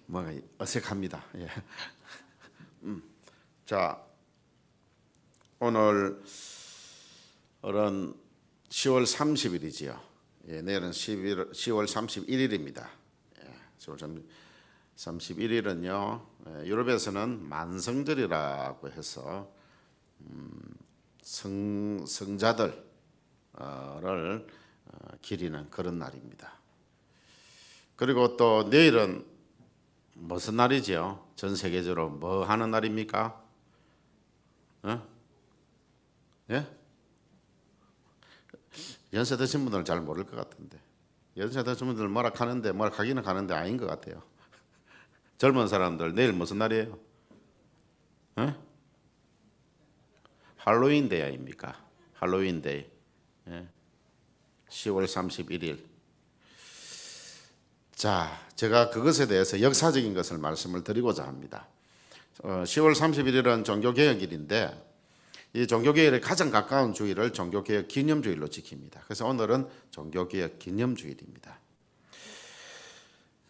뭐가 어색합니다. 예. 자, 오늘은 10월 30일이지요. 예, 내일은 10월 31일입니다. 예, 10월 31일은요, 유럽에서는 만성절이라고 해서 성자들을 기리는 그런 날입니다. 그리고 또 내일은 무슨 날이죠? 전 세계적으로 뭐 하는 날입니까? 예? 연세 드신 분들은 잘 모를 것 같은데, 연세 드신 분들 뭐라 하는데 뭐라 하기는 하는데 아닌 것 같아요. 젊은 사람들 내일 무슨 날이에요? 할로윈 데이 아닙니까? 할로윈 데이. 예. 10월 31일. 자, 제가 그것에 대해서 역사적인 것을 말씀을 드리고자 합니다. 10월 31일은 종교개혁일인데 이 종교개혁에 가장 가까운 주일을 종교개혁 기념주일로 지킵니다. 그래서 오늘은 종교개혁 기념주일입니다.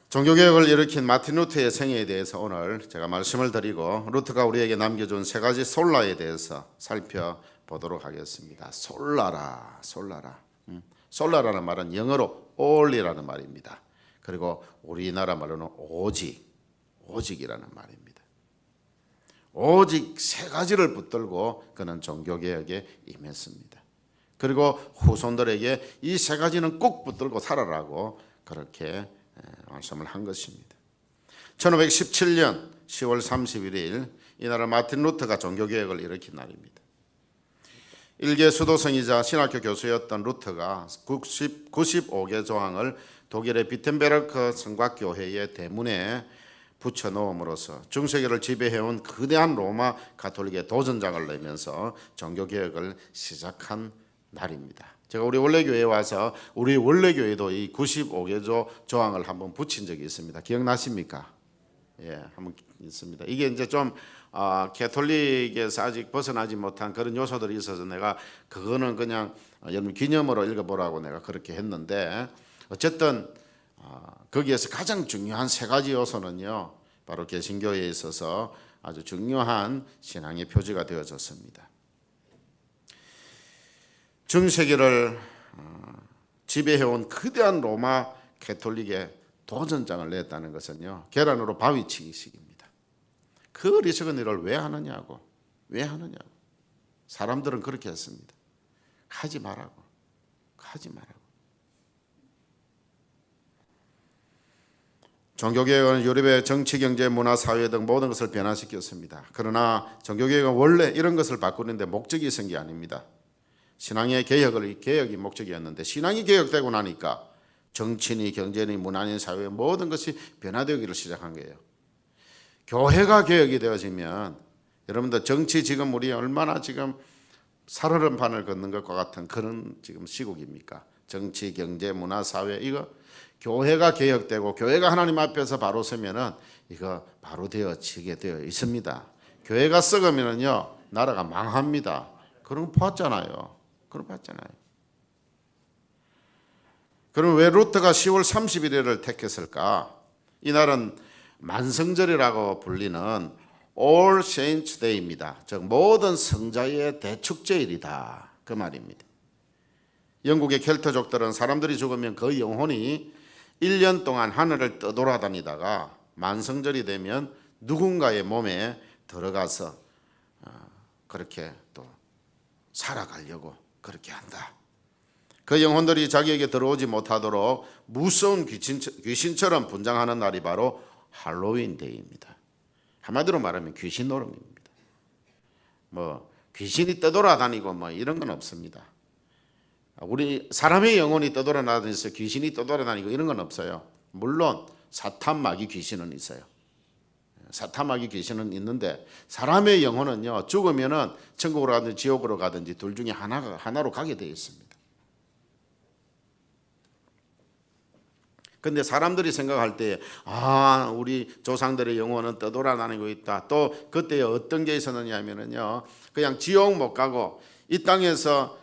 종교개혁을 일으킨 마틴 루터의 생애에 대해서 오늘 제가 말씀을 드리고 루터가 우리에게 남겨준 세 가지 솔라에 대해서 살펴보도록 하겠습니다. 솔라라. 솔라라는 말은 영어로 all이라는 말입니다. 그리고 우리나라 말로는 오직이라는 말입니다. 오직 세 가지를 붙들고 그는 종교개혁에 임했습니다. 그리고 후손들에게 이 세 가지는 꼭 붙들고 살아라고 그렇게 말씀을 한 것입니다. 1517년 10월 31일 이날은 마틴 루터가 종교개혁을 일으킨 날입니다. 일개 수도성이자 신학교 교수였던 루터가 95개 조항을 독일의 비텐베르크 성곽교회의 대문에 붙여놓음으로써 중세기를 지배해온 거대한 로마 가톨릭의 도전장을 내면서 종교개혁을 시작한 날입니다. 제가 우리 원래교회에 와서 우리 원래교회도 이 95개 조항을 한번 붙인 적이 있습니다. 기억나십니까? 예, 한번 있습니다. 이게 이제 좀 가톨릭에서 아직 벗어나지 못한 그런 요소들이 있어서 내가 그거는 그냥 여러분 기념으로 읽어보라고 내가 그렇게 했는데 어쨌든 거기에서 가장 중요한 세 가지 요소는요, 바로 개신교에 있어서 아주 중요한 신앙의 표지가 되어졌습니다. 중세기를 지배해온 거대한 로마 가톨릭의 도전장을 냈다는 것은요, 계란으로 바위치기식입니다. 그 어리석은 일을 왜 하느냐고. 사람들은 그렇게 했습니다. 하지 말라고. 종교개혁은 유럽의 정치, 경제, 문화, 사회 등 모든 것을 변화시켰습니다. 그러나 종교개혁은 원래 이런 것을 바꾸는데 목적이 있은 게 아닙니다. 신앙의 개혁이 목적이었는데 신앙이 개혁되고 나니까 정치니 경제니 문화니 사회 모든 것이 변화되기를 시작한 거예요. 교회가 개혁이 되어지면 여러분들 정치 지금 우리 얼마나 지금 살얼음판을 걷는 것과 같은 그런 지금 시국입니까? 정치, 경제, 문화, 사회 이거 교회가 개혁되고 교회가 하나님 앞에서 바로 서면은 이거 바로 되어지게 되어 있습니다. 교회가 썩으면은요 나라가 망합니다. 그런 거 봤잖아요. 그럼 왜 루터가 10월 31일을 택했을까? 이날은 만성절이라고 불리는 All Saints Day입니다. 즉 모든 성자의 대축제일이다 그 말입니다. 영국의 켈트족들은 사람들이 죽으면 그 영혼이 1년 동안 하늘을 떠돌아다니다가 만성절이 되면 누군가의 몸에 들어가서 그렇게 또 살아가려고 그렇게 한다. 그 영혼들이 자기에게 들어오지 못하도록 무서운 귀신처럼 분장하는 날이 바로 할로윈 데이입니다. 한마디로 말하면 귀신 노름입니다. 뭐 귀신이 떠돌아다니고 뭐 이런 건 없습니다. 우리 사람의 영혼이 떠돌아다니면서 귀신이 떠돌아다니고 이런 건 없어요. 물론 사탄 마귀 귀신은 있어요. 사탄 마귀 귀신은 있는데 사람의 영혼은요 죽으면은 천국으로 가든지 지옥으로 가든지 둘 중에 하나로 가게 되어 있습니다. 근데 사람들이 생각할 때 우리 조상들의 영혼은 떠돌아다니고 있다. 또 그때 어떤 게 있었느냐 하면은요 그냥 지옥 못 가고 이 땅에서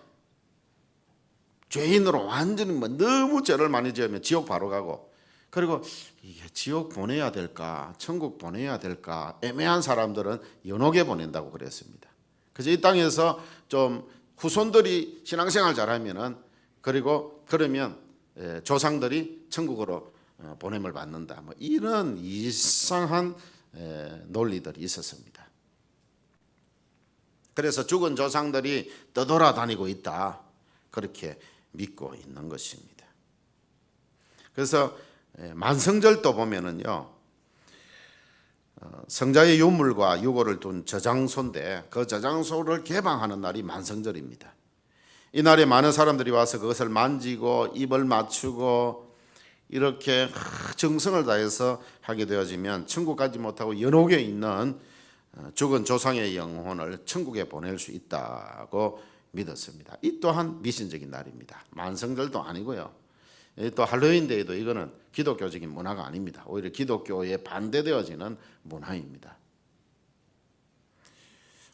죄인으로 완전히 너무 죄를 많이 지으면 지옥 바로 가고 그리고 이게 지옥 보내야 될까 천국 보내야 될까 애매한 사람들은 연옥에 보낸다고 그랬습니다. 그래서 이 땅에서 좀 후손들이 신앙생활 잘하면은 그리고 그러면 조상들이 천국으로 보냄을 받는다. 뭐 이런 이상한 논리들이 있었습니다. 그래서 죽은 조상들이 떠돌아다니고 있다. 그렇게 믿고 있는 것입니다. 그래서 만성절도 보면은요, 성자의 유물과 유골을 둔 저장소인데 그 저장소를 개방하는 날이 만성절입니다. 이 날에 많은 사람들이 와서 그것을 만지고 입을 맞추고 이렇게 정성을 다해서 하게 되어지면 천국 가지 못하고 연옥에 있는 죽은 조상의 영혼을 천국에 보낼 수 있다고 믿었습니다. 이 또한 미신적인 날입니다. 만성절도 아니고요. 또 할로윈데이도 이거는 기독교적인 문화가 아닙니다. 오히려 기독교에 반대되어지는 문화입니다.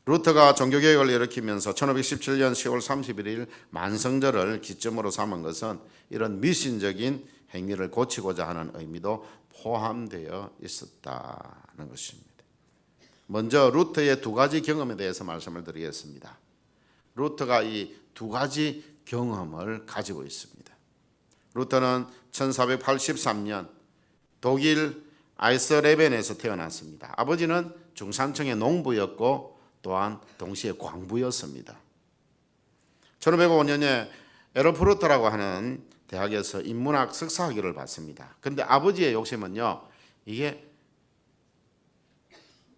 루터가 종교개혁을 일으키면서 1517년 10월 31일 만성절을 기점으로 삼은 것은 이런 미신적인 행위를 고치고자 하는 의미도 포함되어 있었다는 것입니다. 먼저 루터의 두 가지 경험에 대해서 말씀을 드리겠습니다. 루터가 이 두 가지 경험을 가지고 있습니다. 루터는 1483년 독일 아이스레벤에서 태어났습니다. 아버지는 중산층의 농부였고 또한 동시에 광부였습니다. 1505년에 에르푸르트라고 하는 대학에서 인문학 석사학위를 받습니다. 그런데 아버지의 욕심은요, 이게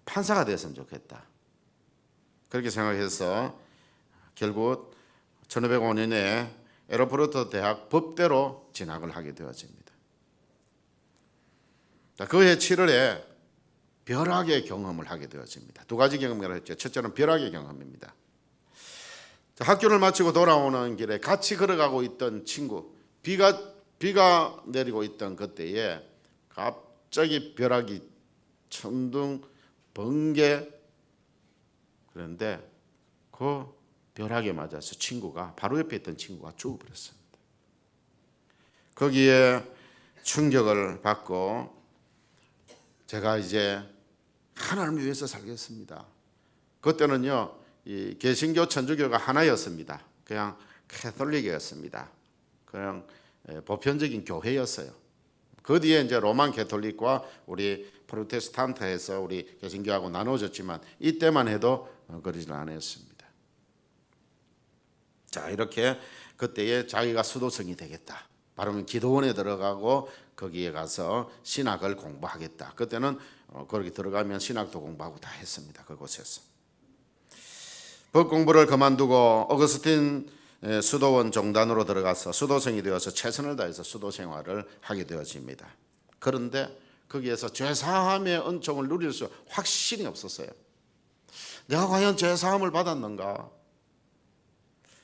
판사가 됐으면 좋겠다. 그렇게 생각해서 결국 1505년에 에르푸르트 대학 법대로 진학을 하게 되어집니다. 그해 7월에 벼락의 경험을 하게 되어집니다. 두 가지 경험을 했죠. 첫째는 벼락의 경험입니다. 학교를 마치고 돌아오는 길에 같이 걸어가고 있던 친구, 비가 내리고 있던 그때에 갑자기 벼락이 천둥 번개, 그런데 그 벼락에 맞아서 친구가 바로 옆에 있던 친구가 죽어버렸습니다. 거기에 충격을 받고 제가 이제 하나님을 위해서 살겠습니다. 그때는요, 이 개신교 천주교가 하나였습니다. 그냥 캐톨릭이었습니다. 그냥 보편적인 교회였어요. 그 뒤에 이제 로만 캐톨릭과 우리 프로테스탄트에서 우리 개신교하고 나눠졌지만 이때만 해도 그러지는 않았습니다. 자, 이렇게 그때에 자기가 수도성이 되겠다. 바로 기도원에 들어가고 거기에 가서 신학을 공부하겠다. 그때는 거기 들어가면 신학도 공부하고 다 했습니다. 그곳에서. 법 공부를 그만두고 어거스틴 수도원 종단으로 들어가서 수도성이 되어서 최선을 다해서 수도 생활을 하게 되어집니다. 그런데 거기에서 죄사함의 은총을 누릴 수 확신이 없었어요. 내가 과연 죄사함을 받았는가?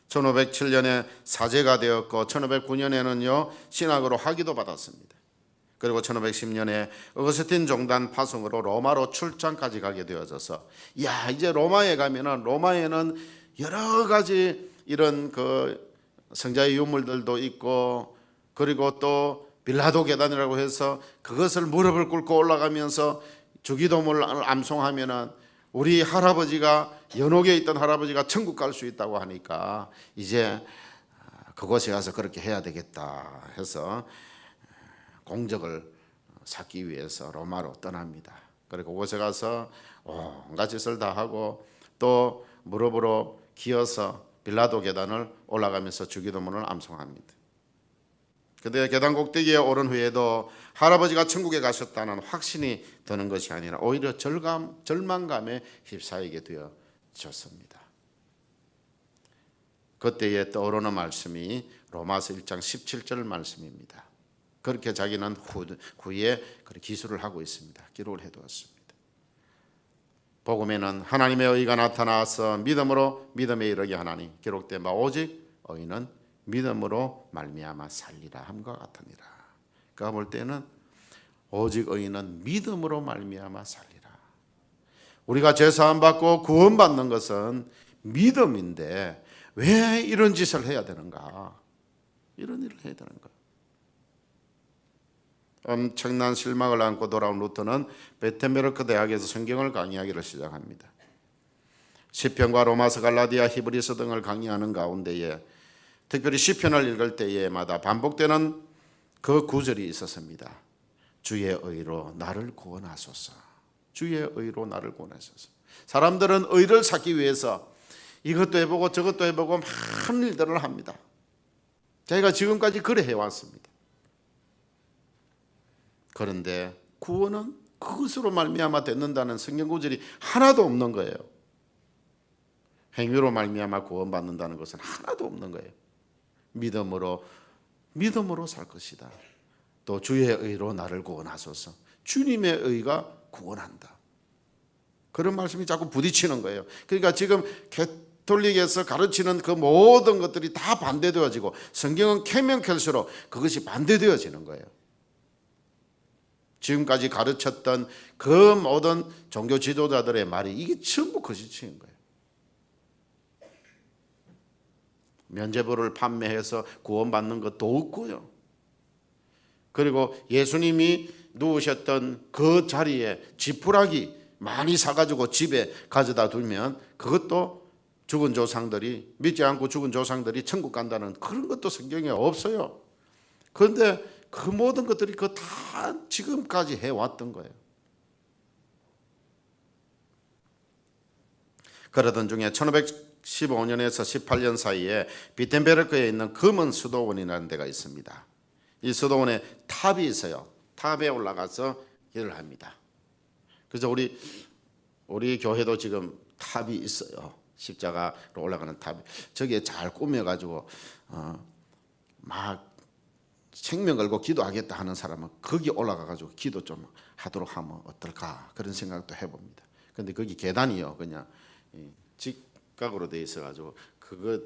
1507년에 사제가 되었고 1509년에는요 신학으로 학위도 받았습니다. 그리고 1510년에 어거스틴 종단 파송으로 로마로 출장까지 가게 되어져서 이제 로마에 가면은 로마에는 여러 가지 이런 그 성자의 유물들도 있고 그리고 또 빌라도 계단이라고 해서 그것을 무릎을 꿇고 올라가면서 주기도문을 암송하면은 우리 할아버지가 연옥에 있던 할아버지가 천국 갈 수 있다고 하니까 이제 그곳에 가서 그렇게 해야 되겠다 해서 공적을 쌓기 위해서 로마로 떠납니다. 그리고 그곳에 가서 온갖 짓을 다 하고 또 무릎으로 기어서 빌라도 계단을 올라가면서 주기도문을 암송합니다. 그런데 계단 꼭대기에 오른 후에도 할아버지가 천국에 가셨다는 확신이 드는 것이 아니라 오히려 절망감에 휩싸이게 되어졌습니다. 그때에 떠오르는 말씀이 로마서 1장 17절 말씀입니다. 그렇게 자기는 후에 기술을 하고 있습니다. 기록을 해두었습니다. 복음에는 하나님의 의가 나타나서 믿음으로 믿음에 이르게 하나니 기록된 바 오직 의는 믿음으로 말미암아 살리라 함과 같으니라. 그가 볼 때는 오직 의인은 믿음으로 말미암아 살리라. 우리가 죄사함 받고 구원받는 것은 믿음인데 왜 이런 짓을 해야 되는가? 이런 일을 해야 되는가? 엄청난 실망을 안고 돌아온 루터는 베텐베르크 대학에서 성경을 강의하기를 시작합니다. 시편과 로마서, 갈라디아, 히브리서 등을 강의하는 가운데에 특별히 시편을 읽을 때에마다 반복되는 그 구절이 있었습니다. 주의 의로 나를 구원하소서. 주의 의로 나를 구원하소서. 사람들은 의를 찾기 위해서 이것도 해보고 저것도 해보고 많은 일들을 합니다. 저희가 지금까지 그래 해왔습니다. 그런데 구원은 그것으로 말미암아 됐는다는 성경 구절이 하나도 없는 거예요. 행위로 말미암아 구원받는다는 것은 하나도 없는 거예요. 믿음으로 살 것이다. 또 주의 의로 나를 구원하소서. 주님의 의가 구원한다. 그런 말씀이 자꾸 부딪히는 거예요. 그러니까 지금 가톨릭에서 가르치는 그 모든 것들이 다 반대되어지고 성경은 캐면 캘수록 그것이 반대되어지는 거예요. 지금까지 가르쳤던 그 모든 종교 지도자들의 말이 이게 전부 거짓인 거예요. 면죄부를 판매해서 구원받는 것도 없고요. 그리고 예수님이 누우셨던 그 자리에 지푸라기 많이 사가지고 집에 가져다 두면 그것도 죽은 조상들이, 믿지 않고 죽은 조상들이 천국 간다는 그런 것도 성경에 없어요. 그런데 그 모든 것들이 그 다 지금까지 해왔던 거예요. 그러던 중에 15년에서 18년 사이에 비텐베르크에 있는 금은 수도원이라는 데가 있습니다. 이 수도원에 탑이 있어요. 탑에 올라가서 일을 합니다. 그래서 우리 교회도 지금 탑이 있어요. 십자가로 올라가는 탑이 저기에 잘 꾸며가지고 막 생명 걸고 기도하겠다 하는 사람은 거기 올라가가지고 기도 좀 하도록 하면 어떨까 그런 생각도 해봅니다. 그런데 거기 계단이요, 그냥 직각으로 돼 있어가지고 그거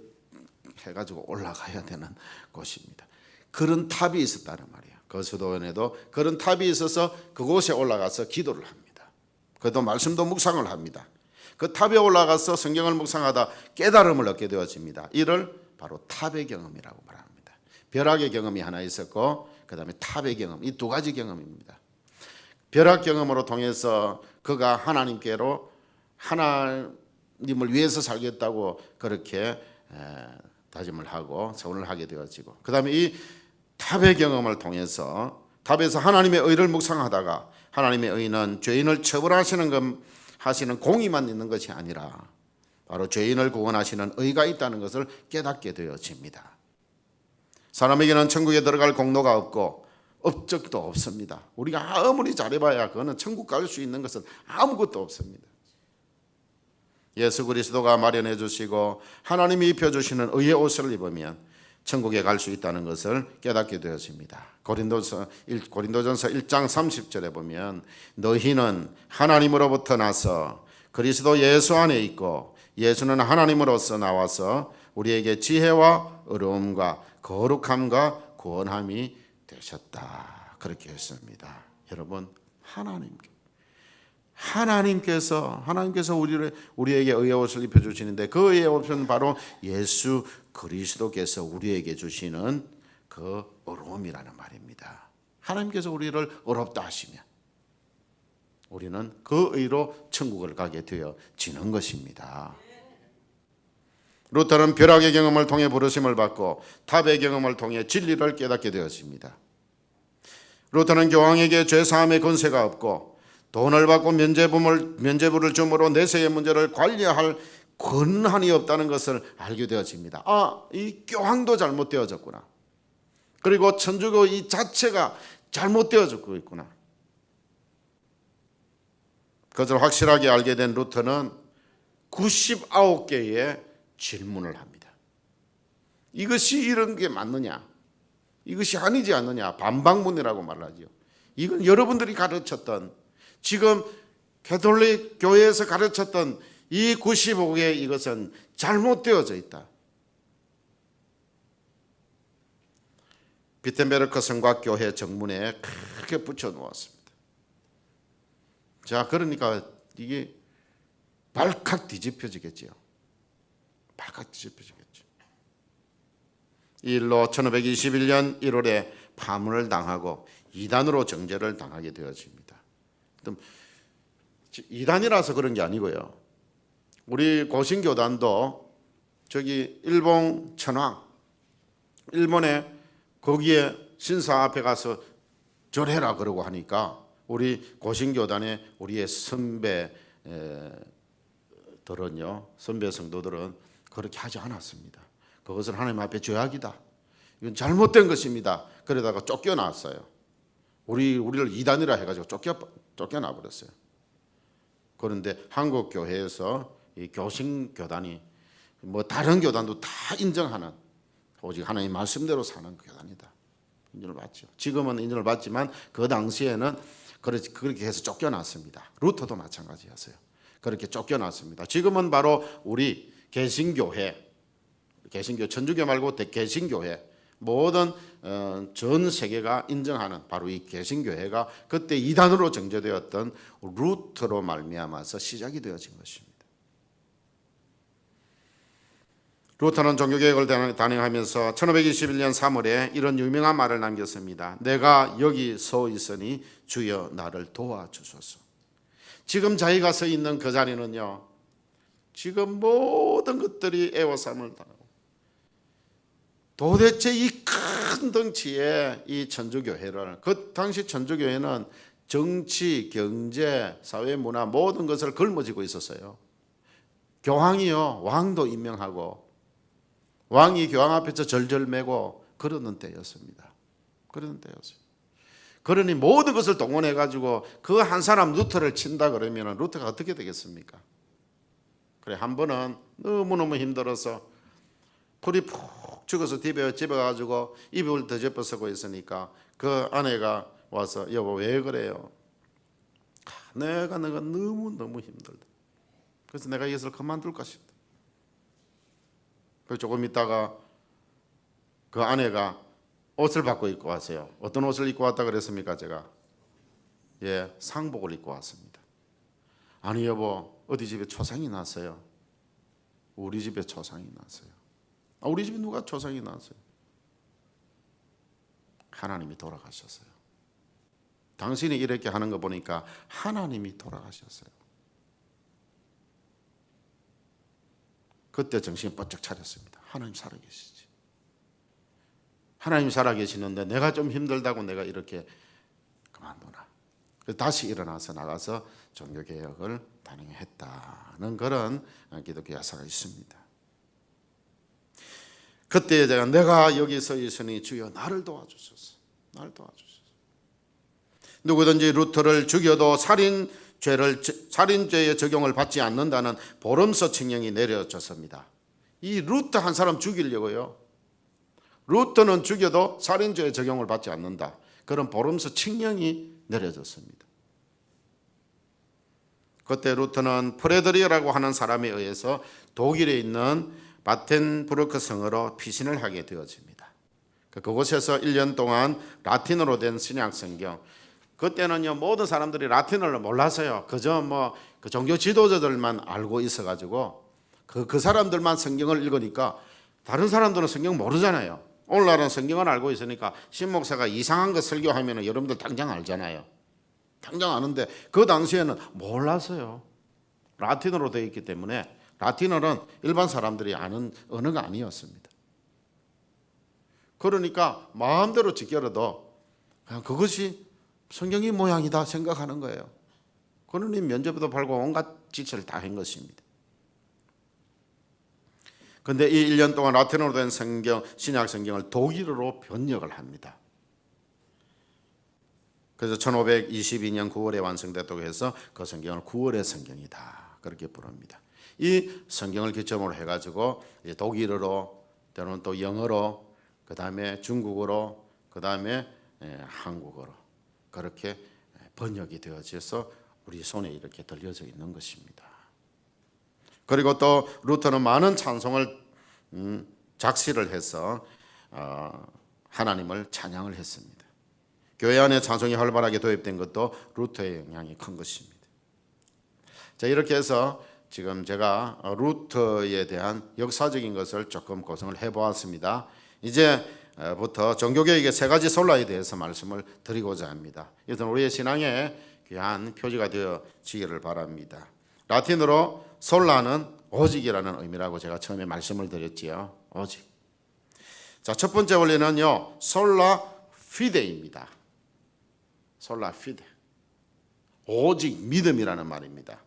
해가지고 올라가야 되는 곳입니다. 그런 탑이 있었다는 말이에요. 그 수도원에도 그런 탑이 있어서 그곳에 올라가서 기도를 합니다. 그래도 말씀도 묵상을 합니다. 그 탑에 올라가서 성경을 묵상하다 깨달음을 얻게 되어집니다. 이를 바로 탑의 경험이라고 말합니다. 벼락의 경험이 하나 있었고 그 다음에 탑의 경험, 이 두 가지 경험입니다. 벼락 경험으로 통해서 그가 하나님께로 하나님을 위해서 살겠다고 그렇게 다짐을 하고 서원을 하게 되어지고 그 다음에 이 탑의 경험을 통해서 탑에서 하나님의 의를 묵상하다가 하나님의 의는 죄인을 처벌하시는 공의만 있는 것이 아니라 바로 죄인을 구원하시는 의가 있다는 것을 깨닫게 되어집니다. 사람에게는 천국에 들어갈 공로가 없고 업적도 없습니다. 우리가 아무리 잘해봐야 그거는 천국 갈 수 있는 것은 아무것도 없습니다. 예수 그리스도가 마련해 주시고 하나님이 입혀주시는 의의 옷을 입으면 천국에 갈 수 있다는 것을 깨닫게 되었습니다. 고린도전서 1장 30절에 보면 너희는 하나님으로부터 나서 그리스도 예수 안에 있고 예수는 하나님으로서 나와서 우리에게 지혜와 의로움과 거룩함과 구원함이 되셨다. 그렇게 했습니다. 여러분, 하나님께서 우리에게 의의 옷을 입혀주시는데 그 의의 옷은 바로 예수 그리스도께서 우리에게 주시는 그 의로움이라는 말입니다. 하나님께서 우리를 의롭다 하시면 우리는 그 의로 천국을 가게 되어지는 것입니다. 루터는 벼락의 경험을 통해 부르심을 받고 탑의 경험을 통해 진리를 깨닫게 되었습니다. 루터는 교황에게 죄사함의 권세가 없고 돈을 받고 면죄부를 줌으로 내세의 문제를 관리할 권한이 없다는 것을 알게 되어집니다. 이 교황도 잘못되어졌구나. 그리고 천주교 이 자체가 잘못되어졌고 있구나. 그것을 확실하게 알게 된 루터는 99개의 질문을 합니다. 이것이 이런 게 맞느냐? 이것이 아니지 않느냐? 반박문이라고 말하죠. 이건 여러분들이 가르쳤던 지금 가톨릭 교회에서 가르쳤던 이 95개 이것은 잘못되어져 있다. 비텐베르크 성곽교회 정문에 크게 붙여놓았습니다. 자, 그러니까 이게 발칵 뒤집혀지겠죠. 발칵 뒤집혀지겠죠. 이 일로 1521년 1월에 파문을 당하고 이단으로 정죄를 당하게 되어집니다. 이단이라서 그런 게 아니고요. 우리 고신교단도 저기 일본 천황, 일본에 거기에 신사 앞에 가서 절해라 그러고 하니까 우리 고신교단의 우리의 선배 성도들은 그렇게 하지 않았습니다. 그것은 하나님 앞에 죄악이다. 이건 잘못된 것입니다. 그러다가 쫓겨났어요. 우리를 이단이라 해가지고 쫓겨나 버렸어요. 그런데 한국 교회에서 이 교신교단이 뭐 다른 교단도 다 인정하는 오직 하나님 말씀대로 사는 교단이다. 인정을 받죠. 지금은 인정을 받지만 그 당시에는 그렇게 해서 쫓겨났습니다. 루터도 마찬가지였어요. 그렇게 쫓겨났습니다. 지금은 바로 우리 개신교회, 천주교 말고 개신교회 모든 전 세계가 인정하는 바로 이 개신교회가 그때 이단으로 정죄되었던 루터로 말미암아서 시작이 되어진 것입니다. 루터는 종교개혁을 단행하면서 1521년 3월에 이런 유명한 말을 남겼습니다. 내가 여기 서 있으니 주여 나를 도와주소서. 지금 자기가 서 있는 그 자리는요, 지금 모든 것들이 애워싸움을 당하고 도대체 이 큰 덩치의 이 천주교회를, 그 당시 천주교회는 정치, 경제, 사회, 문화 모든 것을 걸머쥐고 있었어요. 교황이요, 왕도 임명하고 왕이 교황 앞에서 절절매고 그러는 때였습니다. 그러니 모든 것을 동원해가지고 그 한 사람 루터를 친다 그러면 루터가 어떻게 되겠습니까? 그래, 한 번은 너무너무 힘들어서 풀이 푹 죽어서 집에 가가지고 이불 뒤집어 쓰고 있으니까 그 아내가 와서 여보 왜 그래요? 내가 너무너무 힘들다. 그래서 내가 이것을 그만둘까 싶다. 그래서 조금 있다가 그 아내가 옷을 바꿔 입고 왔어요. 어떤 옷을 입고 왔다 그랬습니까? 제가 상복을 입고 왔습니다. 아니 여보, 어디 집에 초상이 났어요? 우리 집에 초상이 났어요. 우리 집에 누가 초상이 났어요? 하나님이 돌아가셨어요. 당신이 이렇게 하는 거 보니까 하나님이 돌아가셨어요. 그때 정신이 번쩍 차렸습니다. 하나님 살아계시지. 하나님 살아계시는데 내가 좀 힘들다고 내가 이렇게 그만두나. 그래서 다시 일어나서 나가서 종교개혁을 단행했다는 그런 기독교 역사가 있습니다. 그때 내가 여기 서 있으니 주여 나를 도와주소서. 나를 도와주소서. 누구든지 루터를 죽여도 살인죄의 적용을 받지 않는다는 보름서 칙령이 내려졌습니다. 이 루터 한 사람 죽이려고요. 루터는 죽여도 살인죄의 적용을 받지 않는다. 그런 보름서 칙령이 내려졌습니다. 그때 루터는 프레드리라고 하는 사람에 의해서 독일에 있는 바텐부르크 성으로 피신을 하게 되어집니다. 그곳에서 1년 동안 라틴어로 된 신약 성경, 그때는요 모든 사람들이 라틴어를 몰라서요 그저 그 종교 지도자들만 알고 있어가지고 그 사람들만 성경을 읽으니까 다른 사람들은 성경 모르잖아요. 오늘날은 성경을 알고 있으니까 신목사가 이상한 거 설교하면 여러분들 당장 알잖아요. 당장 아는데 그 당시에는 몰랐어요. 라틴어로 되어 있기 때문에 라틴어는 일반 사람들이 아는 언어가 아니었습니다. 그러니까 마음대로 지켜라도 그냥 그것이 성경의 모양이다 생각하는 거예요. 그러니 면접도 팔고 온갖 짓을 다 한 것입니다. 그런데 이 1년 동안 라틴어로 된 신약 성경을 독일어로 번역을 합니다. 그래서 1522년 9월에 완성됐다고 해서 그 성경을 9월의 성경이다 그렇게 부릅니다. 이 성경을 기점으로 해가지고 독일어로, 때로는 또 영어로, 그 다음에 중국어로, 그 다음에 한국어로 그렇게 번역이 되어져서 우리 손에 이렇게 들려져 있는 것입니다. 그리고 또 루터는 많은 찬송을 작시를 해서 하나님을 찬양을 했습니다. 교회 안에 찬송이 활발하게 도입된 것도 루터의 영향이 큰 것입니다. 자, 이렇게 해서 지금 제가 루터에 대한 역사적인 것을 조금 구성을 해보았습니다. 이제 부터 종교개혁의 세 가지 솔라에 대해서 말씀을 드리고자 합니다. 이것은 우리의 신앙의 귀한 표지가 되어지기를 바랍니다. 라틴어로 솔라는 오직이라는 의미라고 제가 처음에 말씀을 드렸지요. 오직. 자, 첫 번째 원리는요, 솔라 피데입니다. 솔라 피데. 오직 믿음이라는 말입니다.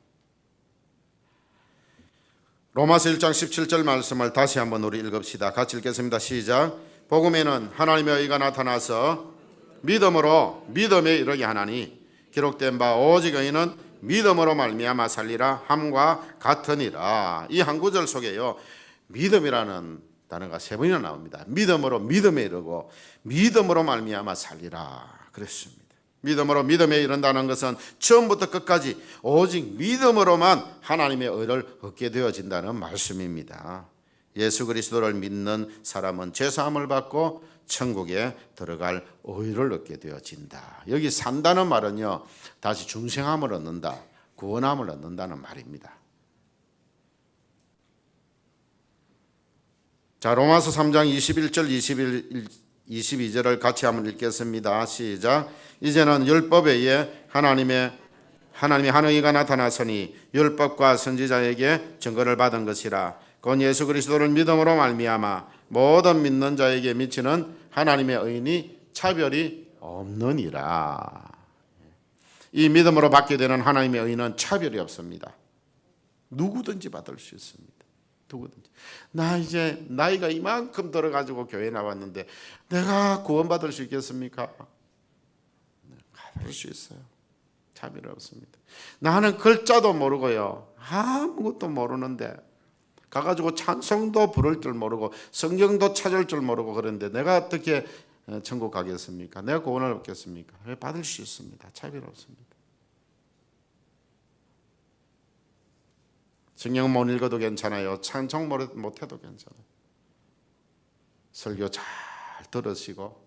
로마서 1장 17절 말씀을 다시 한번 우리 읽읍시다. 같이 읽겠습니다. 시작. 복음에는 하나님의 의가 나타나서 믿음으로 믿음에 이르게 하나니 기록된 바 오직 의인은 믿음으로 말미암아 살리라 함과 같으니라. 이 한 구절 속에요, 믿음이라는 단어가 세 번이나 나옵니다. 믿음으로 믿음에 이르고 믿음으로 말미암아 살리라 그랬습니다. 믿음으로 믿음에 이른다는 것은 처음부터 끝까지 오직 믿음으로만 하나님의 의를 얻게 되어진다는 말씀입니다. 예수 그리스도를 믿는 사람은 죄사함을 받고 천국에 들어갈 의를 얻게 되어진다. 여기 산다는 말은요, 다시 중생함을 얻는다, 구원함을 얻는다는 말입니다. 자, 로마서 3장 21절 22절을 같이 한번 읽겠습니다. 시작. 이제는 율법에 의해 하나님의 한 의가 나타났으니 율법과 선지자에게 증거를 받은 것이라. 곧 예수 그리스도를 믿음으로 말미암아 모든 믿는 자에게 미치는 하나님의 의인이 차별이 없느니라. 이 믿음으로 받게 되는 하나님의 의인은 차별이 없습니다. 누구든지 받을 수 있습니다. 누구든지. 나 이제 나이가 이만큼 들어가지고 교회 나왔는데 내가 구원받을 수 있겠습니까? 받을 수 있어요. 차별이 없습니다. 나는 글자도 모르고요, 아무것도 모르는데 가가지고 찬송도 부를 줄 모르고 성경도 찾을 줄 모르고 그런데 내가 어떻게 천국 가겠습니까? 내가 구원을 얻겠습니까? 왜? 받을 수 있습니다. 차별이 없습니다. 성경 못 읽어도 괜찮아요. 찬송 못해도 괜찮아요. 설교 잘 들으시고,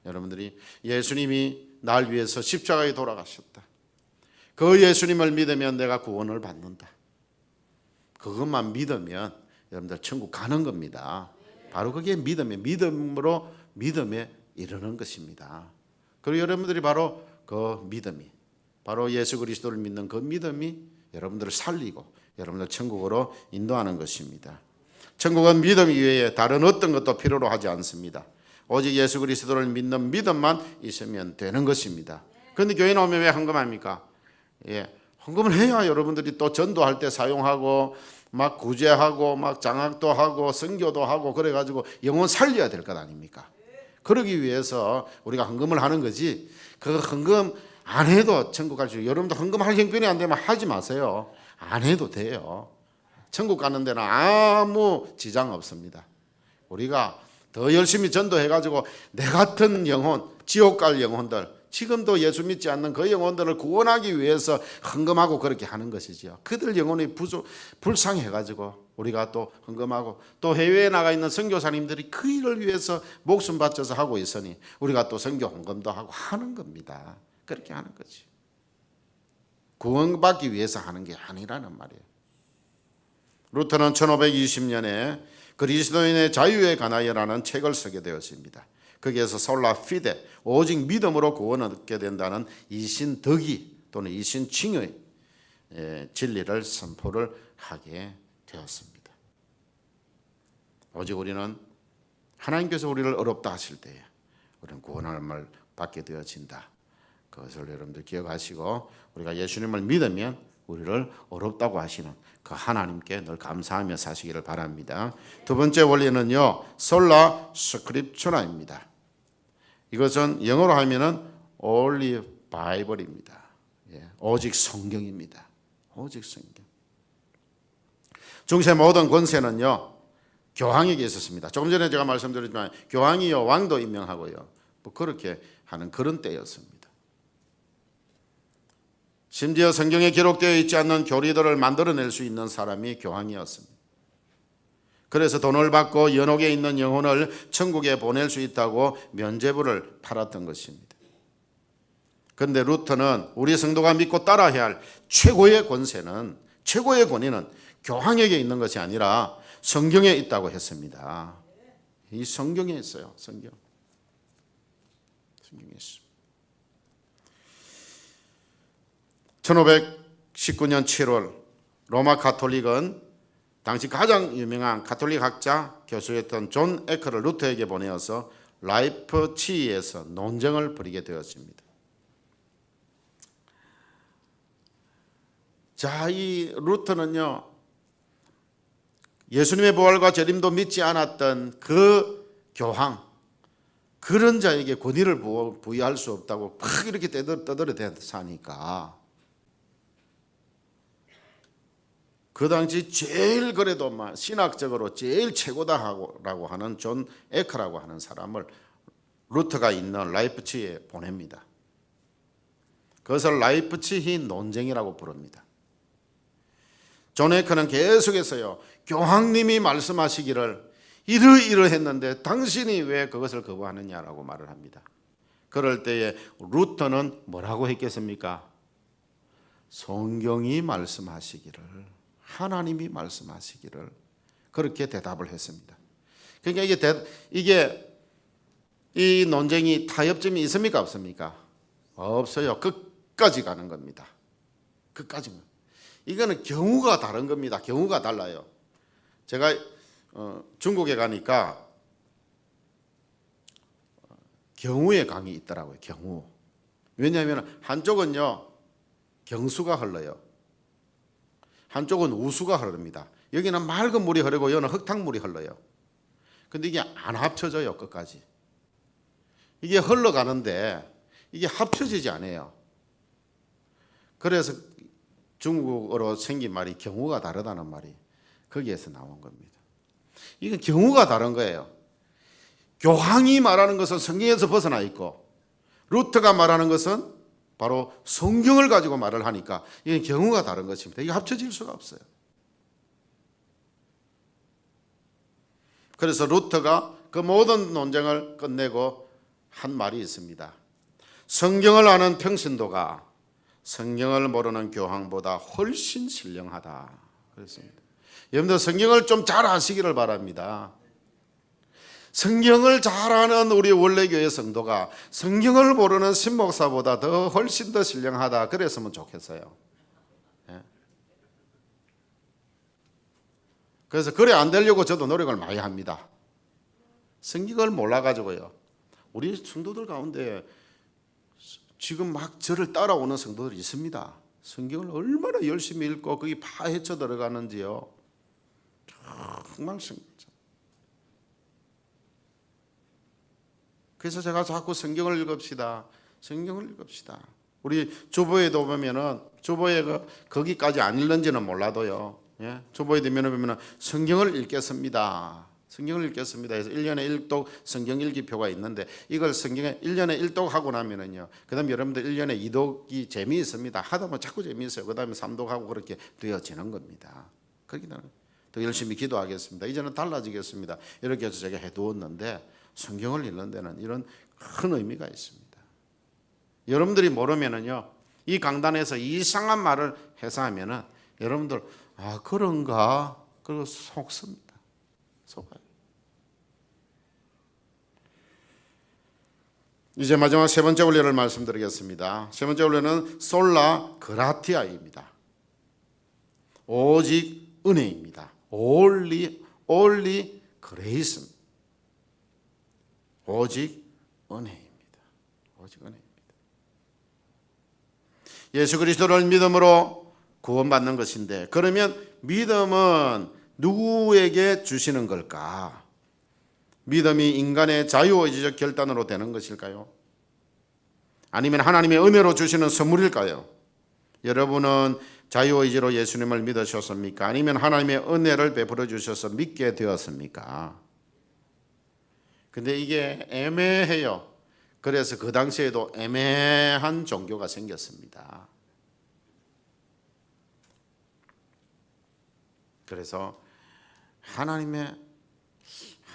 여러분들이 예수님이 날 위해서 십자가에 돌아가셨다, 그 예수님을 믿으면 내가 구원을 받는다, 그것만 믿으면 여러분들 천국 가는 겁니다. 바로 그게 믿음으로 믿음에 이르는 것입니다. 그리고 여러분들이 바로 그 믿음이, 바로 예수 그리스도를 믿는 그 믿음이 여러분들을 살리고 여러분들 천국으로 인도하는 것입니다. 천국은 믿음 이외에 다른 어떤 것도 필요로 하지 않습니다. 오직 예수 그리스도를 믿는 믿음만 있으면 되는 것입니다. 그런데 교회 나오면 왜 헌금합니까? 헌금을 해야 여러분들이 또 전도할 때 사용하고 막 구제하고 막 장학도 하고 선교도 하고 그래가지고 영혼 살려야 될 것 아닙니까? 그러기 위해서 우리가 헌금을 하는 거지, 그 헌금 안 해도 천국 갈 수 있어요. 여러분도 헌금할 형편이 안 되면 하지 마세요. 안 해도 돼요. 천국 가는 데는 아무 지장 없습니다. 우리가 더 열심히 전도해가지고 내 같은 영혼, 지옥 갈 영혼들, 지금도 예수 믿지 않는 그 영혼들을 구원하기 위해서 헌금하고 그렇게 하는 것이지요. 그들 영혼이 불쌍해가지고 우리가 또 헌금하고, 또 해외에 나가 있는 선교사님들이 그 일을 위해서 목숨 바쳐서 하고 있으니 우리가 또 선교 헌금도 하고 하는 겁니다. 그렇게 하는 거지. 구원받기 위해서 하는 게 아니라는 말이에요. 루터는 1520년에 그리스도인의 자유에 관하여라는 책을 쓰게 되었습니다. 거기에서 솔라 피데, 오직 믿음으로 구원을 얻게 된다는 이신덕의 또는 이신칭의 진리를 선포를 하게 되었습니다. 오직 우리는 하나님께서 우리를 어렵다 하실 때에 우리는 구원함을 받게 되어진다. 그것을 여러분들 기억하시고, 우리가 예수님을 믿으면 우리를 어렵다고 하시는 그 하나님께 늘 감사하며 사시기를 바랍니다. 두 번째 원리는요, 솔라 스크립처라입니다. 이것은 영어로 하면은 only Bible입니다. 오직 성경입니다. 오직 성경. 중세 모든 권세는요, 교황에게 있었습니다. 조금 전에 제가 말씀드렸지만 교황이요, 왕도 임명하고요, 뭐 그렇게 하는 그런 때였습니다. 심지어 성경에 기록되어 있지 않는 교리들을 만들어낼 수 있는 사람이 교황이었습니다. 그래서 돈을 받고 연옥에 있는 영혼을 천국에 보낼 수 있다고 면죄부를 팔았던 것입니다. 그런데 루터는 우리 성도가 믿고 따라야 할 최고의 권세는, 최고의 권위는 교황에게 있는 것이 아니라 성경에 있다고 했습니다. 이 성경에 있어요. 성경에 있습니다. 1519년 7월 로마 가톨릭은 당시 가장 유명한 가톨릭 학자 교수였던 존 에커를 루터에게 보내어서 라이프치히에서 논쟁을 벌이게 되었습니다. 자, 이 루터는요, 예수님의 부활과 재림도 믿지 않았던 그 교황, 그런 자에게 권위를 부여할 수 없다고 막 이렇게 떠들어대사니까 그 당시 제일 그래도 신학적으로 제일 최고다라고 하는 존 에커라고 하는 사람을 루터가 있는 라이프치히에 보냅니다. 그것을 라이프치히 논쟁이라고 부릅니다. 존 에커는 계속해서요, 교황님이 말씀하시기를 이러이러했는데 당신이 왜 그것을 거부하느냐라고 말을 합니다. 그럴 때에 루터는 뭐라고 했겠습니까? 성경이 말씀하시기를, 하나님이 말씀하시기를, 그렇게 대답을 했습니다. 그러니까 이게 이 논쟁이 타협점이 있습니까? 없습니까? 없어요. 끝까지 가는 겁니다. 끝까지. 이거는 경우가 다른 겁니다. 경우가 달라요. 제가 중국에 가니까 경우의 강이 있더라고요. 경우. 왜냐하면 한쪽은요 경수가 흘러요. 한쪽은 우수가 흐릅니다. 여기는 맑은 물이 흐르고 여기는 흙탕물이 흘러요. 근데 이게 안 합쳐져요. 끝까지. 이게 흘러가는데 이게 합쳐지지 않아요. 그래서 중국어로 생긴 말이 경우가 다르다는 말이 거기에서 나온 겁니다. 이건 경우가 다른 거예요. 교황이 말하는 것은 성경에서 벗어나 있고 루터가 말하는 것은 바로 성경을 가지고 말을 하니까 이게 경우가 다른 것입니다. 이게 합쳐질 수가 없어요. 그래서 루터가 그 모든 논쟁을 끝내고 한 말이 있습니다. 성경을 아는 평신도가 성경을 모르는 교황보다 훨씬 신령하다. 그랬습니다. 여러분들 성경을 좀 잘 아시기를 바랍니다. 성경을 잘 아는 우리 원래교회 성도가 성경을 모르는 신목사보다 더 훨씬 더 신령하다. 그랬으면 좋겠어요. 예? 그래서 그래 안 되려고 저도 노력을 많이 합니다. 성경을 몰라가지고요. 우리 성도들 가운데 지금 막 저를 따라오는 성도들이 있습니다. 성경을 얼마나 열심히 읽고 거기 파헤쳐 들어가는지요. 정말 그래서 제가 자꾸 성경을 읽읍시다. 성경을 읽읍시다. 우리 주보에도 보면은 주보에 거기까지 안 읽는지는 몰라도요. 예? 주보에 보면은 성경을 읽겠습니다. 성경을 읽겠습니다. 그래서 1년에 1독 성경 읽기표가 있는데 이걸 성경에 1년에 1독 하고 나면은요. 그다음에 여러분들 1년에 2독이 재미있습니다. 하다 보면 자꾸 재미있어요. 그다음에 3독 하고 그렇게 되어지는 겁니다. 그렇게 더 열심히 기도하겠습니다. 이제는 달라지겠습니다. 이렇게 해서 제가 해두었는데 성경을 읽는 데는 이런 큰 의미가 있습니다. 여러분들이 모르면은요. 이 강단에서 이상한 말을 해서 하면은 여러분들 아 그런가? 그리고 속습니다. 속아요. 이제 마지막 세 번째 원리를 말씀드리겠습니다. 세 번째 원리는 솔라 그라티아입니다. 오직 은혜입니다. only grace. 오직 은혜입니다. 오직 은혜입니다. 예수 그리스도를 믿음으로 구원받는 것인데 그러면 믿음은 누구에게 주시는 걸까? 믿음이 인간의 자유의지적 결단으로 되는 것일까요? 아니면 하나님의 은혜로 주시는 선물일까요? 여러분은 자유의지로 예수님을 믿으셨습니까? 아니면 하나님의 은혜를 베풀어 주셔서 믿게 되었습니까? 근데 이게 애매해요. 그래서 그 당시에도 애매한 종교가 생겼습니다. 그래서 하나님의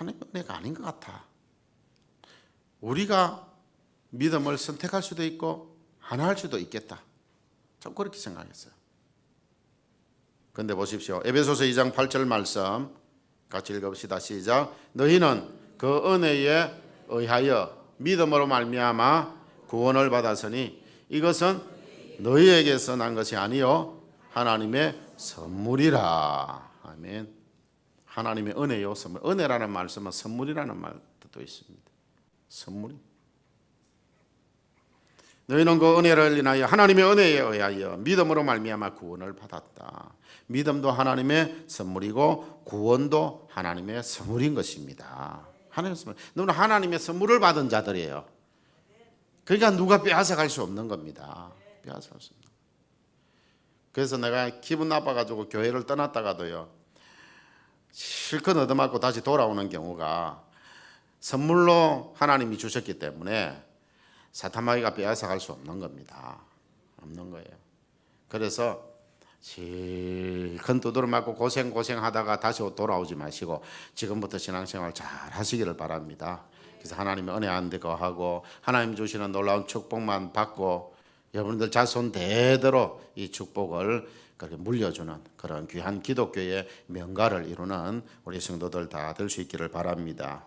은혜가 아닌 것 같아. 우리가 믿음을 선택할 수도 있고 안 할 수도 있겠다. 좀 그렇게 생각했어요. 그런데 보십시오. 에베소서 2장 8절 말씀 같이 읽읍시다. 시작. 너희는 그 은혜에 의하여 믿음으로 말미암아 구원을 받았으니 이것은 너희에게서 난 것이 아니요 하나님의 선물이라. 아멘. 하나님의 은혜요 선물. 은혜라는 말씀은 선물이라는 말도 있습니다. 선물이. 너희는 그 은혜를 인하여 하나님의 은혜에 의하여 믿음으로 말미암아 구원을 받았다. 믿음도 하나님의 선물이고 구원도 하나님의 선물인 것입니다. 하나님의 선물. 너는 하나님의 선물을 받은 자들이에요. 그러니까 누가 빼앗아갈 수 없는 겁니다. 빼앗아갈 수 없는. 그래서 내가 기분 나빠가지고 교회를 떠났다가도요, 실컷 얻어맞고 다시 돌아오는 경우가 선물로 하나님이 주셨기 때문에 사탄마귀가 빼앗아갈 수 없는 겁니다. 없는 거예요. 그래서 실컷 두드려 맞고 고생하다가 다시 돌아오지 마시고 지금부터 신앙생활 잘 하시기를 바랍니다. 그래서 하나님의 은혜 안 되고 하나님 주시는 놀라운 축복만 받고 여러분들 자손 대대로 이 축복을 그렇게 물려주는 그런 귀한 기독교의 명가를 이루는 우리 성도들 다 될 수 있기를 바랍니다.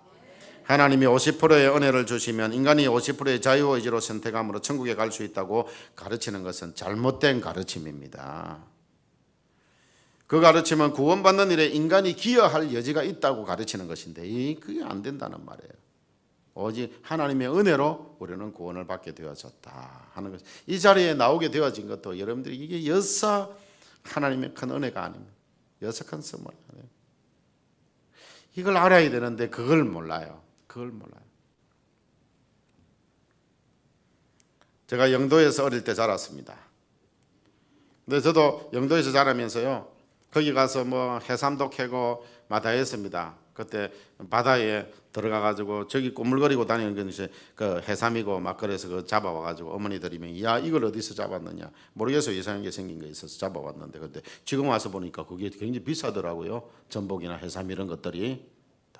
하나님이 50%의 은혜를 주시면 인간이 50%의 자유의지로 선택함으로 천국에 갈 수 있다고 가르치는 것은 잘못된 가르침입니다. 그 가르침은 구원받는 일에 인간이 기여할 여지가 있다고 가르치는 것인데 그게 안 된다는 말이에요. 오직 하나님의 은혜로 우리는 구원을 받게 되어졌다 하는 것. 이 자리에 나오게 되어진 것도 여러분들이 이게 여사 하나님의 큰 은혜가 아닙니다. 여사 큰 선물 아니에요. 이걸 알아야 되는데 그걸 몰라요. 제가 영도에서 어릴 때 자랐습니다. 근데 저도 영도에서 자라면서요, 거기 가서 뭐 해삼도 캐고 다 했습니다. 그때 바다에 들어가가지고 저기 꼬물거리고 다니는 것이 그 해삼이고 막 그래서 그 잡아와가지고 어머니들이 야 이걸 어디서 잡았느냐 모르겠어요. 이상한 게 생긴 거 있어서 잡아왔는데 그때 지금 와서 보니까 그게 굉장히 비싸더라고요. 전복이나 해삼 이런 것들이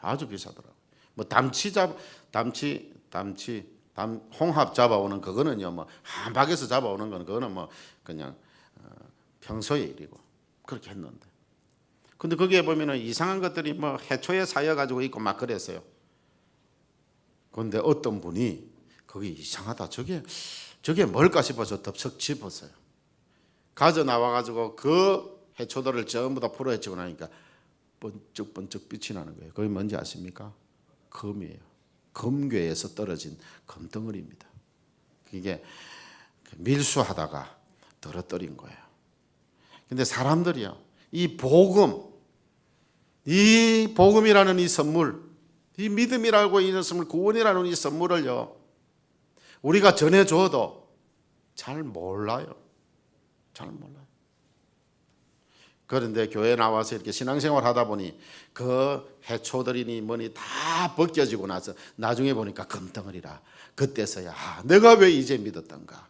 아주 비싸더라고요. 뭐 홍합 잡아오는 그거는요 뭐 한박에서 잡아오는 건 그거는 뭐 그냥 평소의 일이고 그렇게 했는데. 근데 거기에 보면은 이상한 것들이 뭐 해초에 쌓여가지고 있고 막 그랬어요. 그런데 어떤 분이 거기 이상하다. 저게 뭘까 싶어서 덥석 짚었어요. 가져 나와가지고 그 해초들을 전부 다 풀어헤치고 나니까 번쩍번쩍 빛이 나는 거예요. 그게 뭔지 아십니까? 금이에요. 금괴에서 떨어진 금덩어리입니다. 이게 밀수하다가 떨어뜨린 거예요. 근데 사람들이요, 이 복음이라는 이 선물, 이 믿음이라고 있는 선물, 구원이라는 이 선물을요, 우리가 전해줘도 잘 몰라요. 그런데 교회 나와서 이렇게 신앙생활 하다 보니 그 해초들이니 뭐니 다 벗겨지고 나서 나중에 보니까 금덩어리라. 그때서야 내가 왜 이제 믿었던가?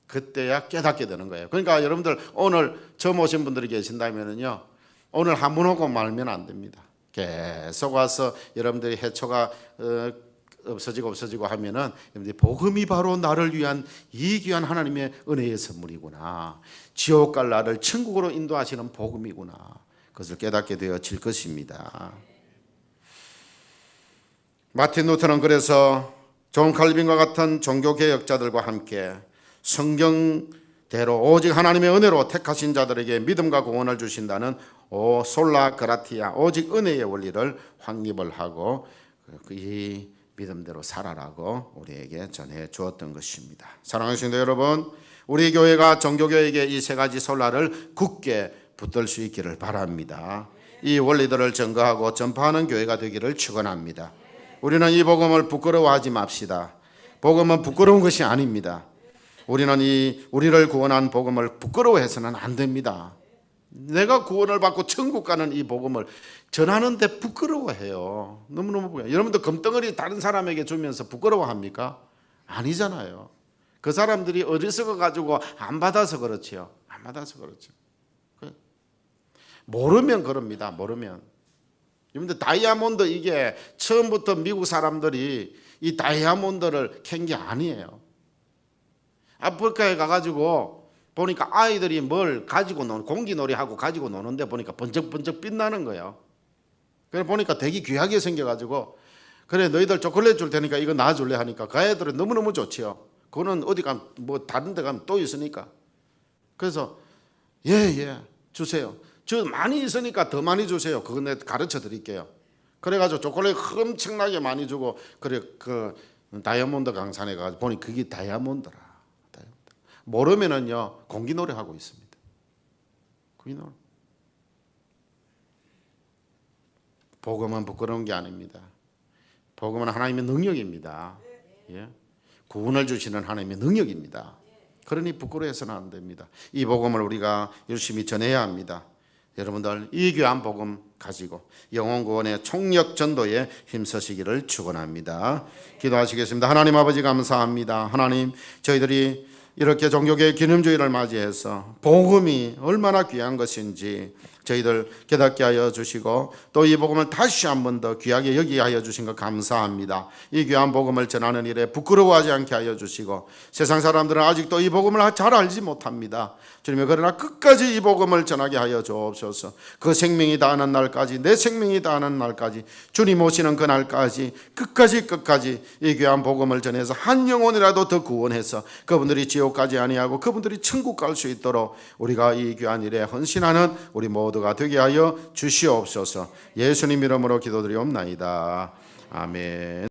그때야 깨닫게 되는 거예요. 그러니까 여러분들 오늘 처음 오신 분들이 계신다면요, 오늘 한 번 오고 말면 안 됩니다. 계속 와서 여러분들이 해초가 없어지고 하면은 복음이 바로 나를 위한 이 귀한 하나님의 은혜의 선물이구나. 지옥 갈 나를 천국으로 인도하시는 복음이구나. 그것을 깨닫게 되어질 것입니다. 마틴 루터는 그래서 존 칼빈과 같은 종교개혁자들과 함께 성경대로 오직 하나님의 은혜로 택하신 자들에게 믿음과 구원을 주신다는 솔라 그라티아, 오직 은혜의 원리를 확립을 하고 이 믿음대로 살아라고 우리에게 전해 주었던 것입니다. 사랑하는 성도 여러분, 우리 교회가 종교개혁의 이 세 가지 솔라를 굳게 붙들 수 있기를 바랍니다. 이 원리들을 전거하고 전파하는 교회가 되기를 축원합니다. 우리는 이 복음을 부끄러워하지 맙시다. 복음은 부끄러운 것이 아닙니다. 우리는 우리를 구원한 복음을 부끄러워해서는 안 됩니다. 내가 구원을 받고 천국 가는 이 복음을 전하는데 부끄러워해요. 너무너무 부끄러워요. 여러분도 금덩어리 다른 사람에게 주면서 부끄러워합니까? 아니잖아요. 그 사람들이 어리석어 가지고 안 받아서 그렇지요. 모르면 그럽니다. 모르면. 여러분들 다이아몬드 이게 처음부터 미국 사람들이 이 다이아몬드를 캔 게 아니에요. 아프리카에 가가지고 보니까 아이들이 뭘 가지고 공기놀이하고 가지고 노는데 보니까 번쩍번쩍 빛나는 거예요. 그래 보니까 되게 귀하게 생겨가지고 그래 너희들 초콜릿 줄 테니까 이거 놔줄래 하니까 그 애들은 너무너무 좋지요. 그거는 어디 가면 뭐 다른 데 가면 또 있으니까. 그래서 예 주세요. 저 많이 있으니까 더 많이 주세요. 그거 내가 가르쳐 드릴게요. 그래가지고 초콜릿 엄청나게 많이 주고 그래 그 다이아몬드 강산에 가서 보니 그게 다이아몬드라. 모르면은요 공기놀이 하고 있습니다. 공기놀이. 복음은 부끄러운 게 아닙니다. 복음은 하나님의 능력입니다. 예. 구원을 주시는 하나님의 능력입니다. 그러니 부끄러워해서는 안 됩니다. 이 복음을 우리가 열심히 전해야 합니다. 여러분들 이 귀한 복음 가지고 영혼 구원의 총력 전도에 힘쓰시기를 축원합니다. 기도하시겠습니다. 하나님 아버지 감사합니다. 하나님 저희들이 이렇게 종교계의 기념주의를 맞이해서 복음이 얼마나 귀한 것인지 저희들 깨닫게 하여 주시고 또 이 복음을 다시 한 번 더 귀하게 여기게 하여 주신 것 감사합니다. 이 귀한 복음을 전하는 일에 부끄러워하지 않게 하여 주시고 세상 사람들은 아직도 이 복음을 잘 알지 못합니다. 주님의 그러나 끝까지 이 복음을 전하게 하여 주옵소서. 그 생명이 다하는 날까지 내 생명이 다하는 날까지 주님 오시는 그날까지 끝까지 이 귀한 복음을 전해서 한 영혼이라도 더 구원해서 그분들이 지옥 가지 아니하고 그분들이 천국 갈 수 있도록 우리가 이 귀한 일에 헌신하는 우리 모두가 되게 하여 주시옵소서. 예수님 이름으로 기도드리옵나이다. 아멘.